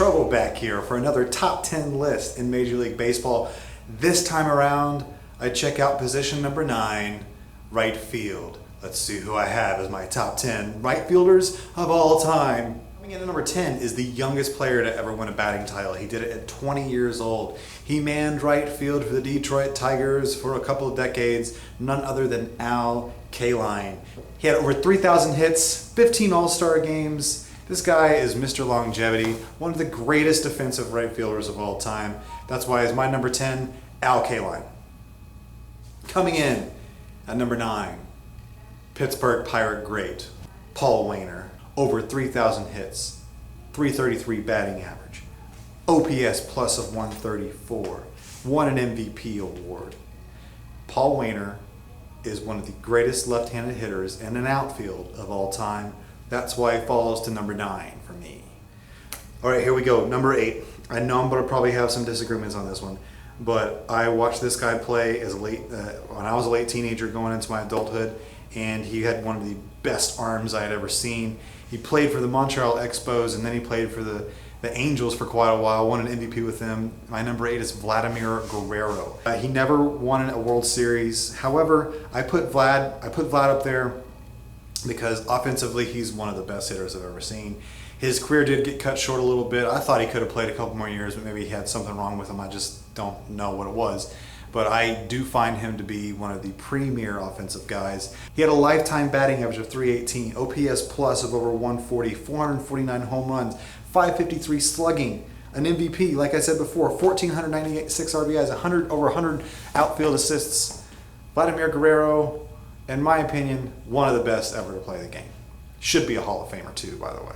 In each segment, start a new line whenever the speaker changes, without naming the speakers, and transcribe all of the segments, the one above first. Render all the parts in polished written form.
Gentrovo back here for another top 10 list in Major League Baseball. This time around, I check out position number 9, right field. Let's see who I have as my top 10 right fielders of all time. Coming in at number 10 is the youngest player to ever win a batting title. He did it at 20 years old. He manned right field for the Detroit Tigers for a couple of decades, none other than Kaline. He had over 3,000 hits, 15 All-Star games. This guy is Mr. Longevity, one of the greatest defensive right fielders of all time. That's why he's my number 10, Kaline. Coming in at number 9, Pittsburgh Pirate great, Paul Waner. Over 3,000 hits, 333 batting average, OPS plus of 134, won an MVP award. Paul Waner is one of the greatest left-handed hitters in an outfield of all time. That's why he falls to number 9 for me. All right, here we go. Number 8. I know I'm going to probably have some disagreements on this one, but I watched this guy play when I was a late teenager going into my adulthood, and he had one of the best arms I had ever seen. He played for the Montreal Expos, and then he played for the Angels for quite a while, won an MVP with them. My number 8 is Vladimir Guerrero. He never won a World Series. However, I put Vlad up there because offensively he's one of the best hitters I've ever seen. His career did get cut short a little bit. I thought he could have played a couple more years, but maybe he had something wrong with him. I just don't know what it was. But I do find him to be one of the premier offensive guys. He had a lifetime batting average of 318, OPS plus of over 140, 449 home runs, 553 slugging, an MVP, like I said before, 1,496 RBIs, over 100 outfield assists. Vladimir Guerrero, in my opinion, one of the best ever to play the game. Should be a Hall of Famer too, by the way.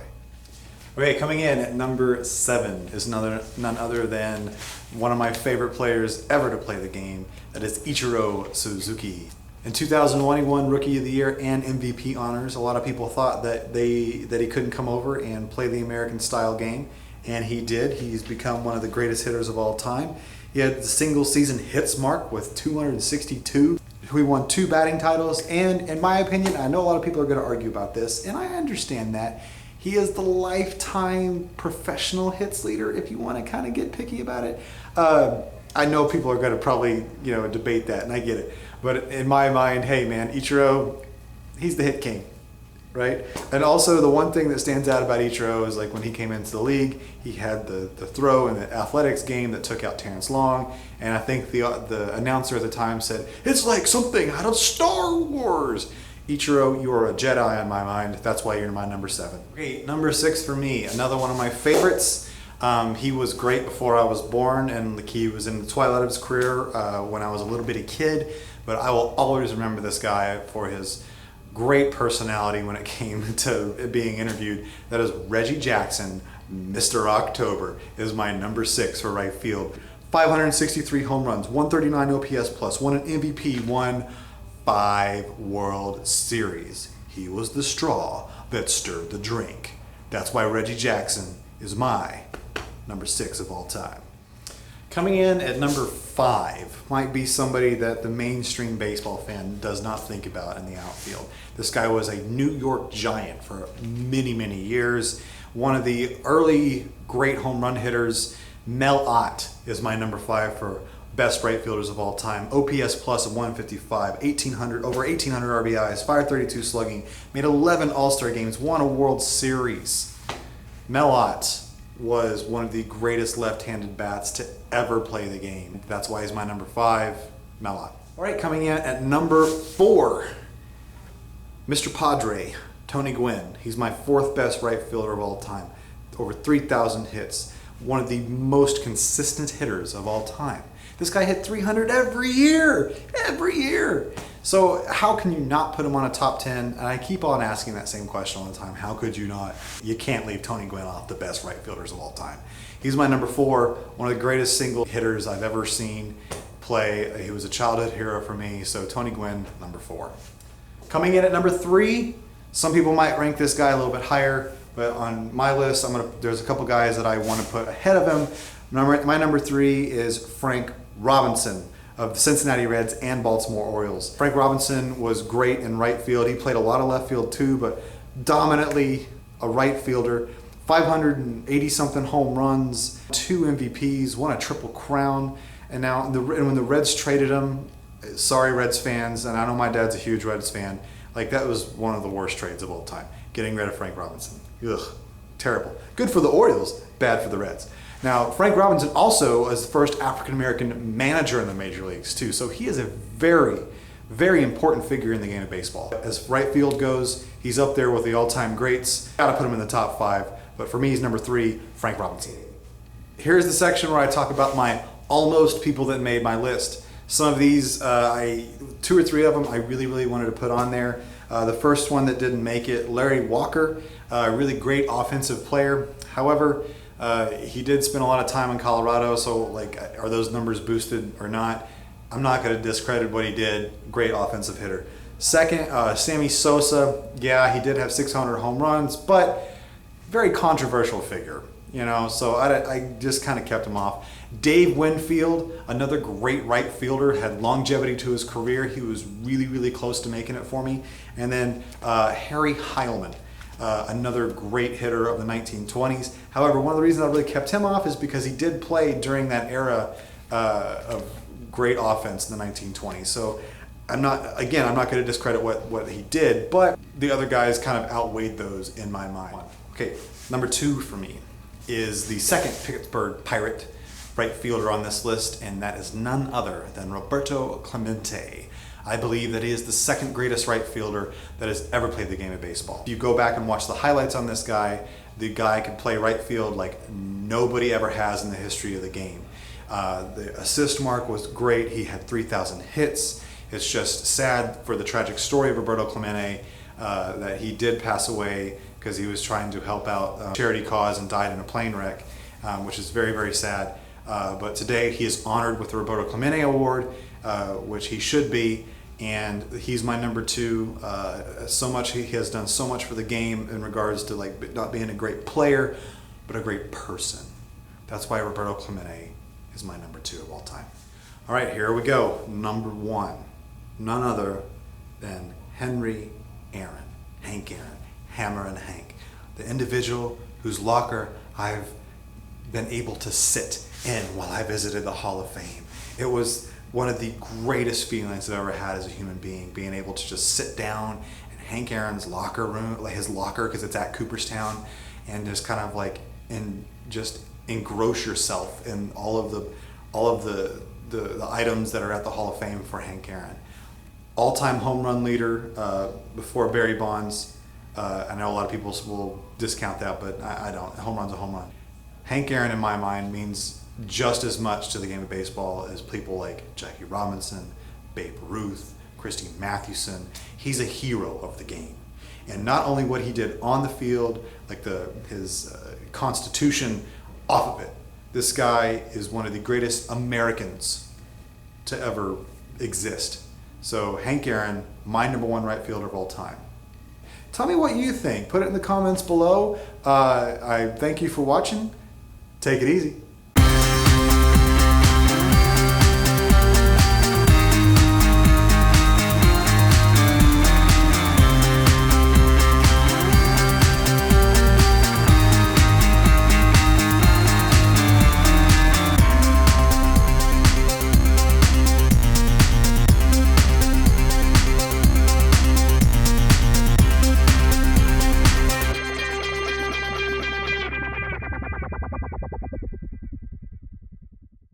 Okay, coming in at number 7 is none other than one of my favorite players ever to play the game. That is Ichiro Suzuki. In 2001, he won Rookie of the Year and MVP honors. A lot of people thought that he couldn't come over and play the American-style game, and he did. He's become one of the greatest hitters of all time. He had the single-season hits mark with 262. He won 2 batting titles, and in my opinion, I know a lot of people are going to argue about this, and I understand that. He is the lifetime professional hits leader, if you want to kind of get picky about it. I know people are going to probably, debate that, and I get it. But in my mind, hey man, Ichiro, he's the hit king, right? And also the one thing that stands out about Ichiro is like when he came into the league, he had the throw in the athletics game that took out Terrence Long, and I think the announcer at the time said, "It's like something out of Star Wars." Ichiro, you are a Jedi in my mind. That's why you're my number 7. Okay, number 6 for me, another one of my favorites. He was great before I was born, and he was in the twilight of his career when I was a little bitty kid. But I will always remember this guy for his great personality when it came to being interviewed. That is Reggie Jackson, Mr. October, is my number 6 for right field. 563 home runs, 139 OPS plus, won an MVP, won 5 World Series. He was the straw that stirred the drink. That's why Reggie Jackson is my number 6 of all time. Coming in at number 5 might be somebody that the mainstream baseball fan does not think about in the outfield. This guy was a New York Giant for many, many years. One of the early great home run hitters. Mel Ott is my number 5 for best right fielders of all time. OPS plus of 155, over 1,800 RBIs, 532 slugging, made 11 All-Star games, won a World Series. Mel Ott was one of the greatest left-handed bats to ever play the game. That's why he's my number 5, Mel Ott. All right, coming in at number 4, Mr. Padre, Tony Gwynn. He's my 4th best right fielder of all time. Over 3,000 hits. One of the most consistent hitters of all time. This guy hit 300 every year. So how can you not put him on a top 10? And I keep on asking that same question all the time. How could you not? You can't leave Tony Gwynn off the best right fielders of all time. He's my number 4, one of the greatest single hitters I've ever seen play. He was a childhood hero for me. So Tony Gwynn, number 4. Coming in at number 3, some people might rank this guy a little bit higher, but on my list, there's a couple guys that I want to put ahead of him. My number 3 is Frank Robinson of the Cincinnati Reds and Baltimore Orioles. Frank Robinson was great in right field. He played a lot of left field too, but dominantly a right fielder. 580 something home runs, 2 MVPs, won a triple crown, and now when the Reds traded him, sorry Reds fans, and I know my dad's a huge Reds fan, like that was one of the worst trades of all time, getting rid of Frank Robinson. Ugh, terrible. Good for the Orioles, bad for the Reds. Now, Frank Robinson also is the first African-American manager in the major leagues too, so he is a very, very important figure in the game of baseball. As right field goes, he's up there with the all-time greats. Gotta put him in the top 5, but for me, he's number 3, Frank Robinson. Here's the section where I talk about my almost people that made my list. Some of these, 2 or 3 of them I really, really wanted to put on there. The first one that didn't make it, Larry Walker, a really great offensive player. However, he did spend a lot of time in Colorado, so like, are those numbers boosted or not? I'm not going to discredit what he did. Great offensive hitter. Second, Sammy Sosa. Yeah, he did have 600 home runs, but very controversial figure, you know, so I just kind of kept him off. Dave Winfield, another great right fielder, had longevity to his career. He was really, really close to making it for me. And then Harry Heilman, another great hitter of the 1920s. However, one of the reasons I really kept him off is because he did play during that era of great offense in the 1920s. So I'm not going to discredit what he did, but the other guys kind of outweighed those in my mind. Okay, number 2 for me is the second Pittsburgh Pirate right fielder on this list, and that is none other than Roberto Clemente. I believe that he is the second greatest right fielder that has ever played the game of baseball. If you go back and watch the highlights on this guy, the guy can play right field like nobody ever has in the history of the game. The assist mark was great. He had 3,000 hits. It's just sad for the tragic story of Roberto Clemente that he did pass away because he was trying to help out a charity cause and died in a plane wreck, which is very, very sad. But today he is honored with the Roberto Clemente Award, which he should be, and he's my number 2. So much he has done so much for the game in regards to like not being a great player, but a great person. That's why Roberto Clemente is my number 2 of all time. All right, here we go. Number 1, none other than Henry Aaron, Hank Aaron, Hammer and Hank, the individual whose locker I've been able to sit in while I visited the Hall of Fame. It was one of the greatest feelings I've ever had as a human being, being able to just sit down in Hank Aaron's locker room, like his locker, because it's at Cooperstown, and just kind of like just engross yourself in all of the items that are at the Hall of Fame for Hank Aaron. All-time home run leader before Barry Bonds. I know a lot of people will discount that, but I don't. Home run's a home run. Hank Aaron, in my mind, means just as much to the game of baseball as people like Jackie Robinson, Babe Ruth, Christine Mathewson. He's a hero of the game. And not only what he did on the field, like his constitution off of it. This guy is one of the greatest Americans to ever exist. So Hank Aaron, my number 1 right fielder of all time. Tell me what you think. Put it in the comments below. I thank you for watching. Take it easy.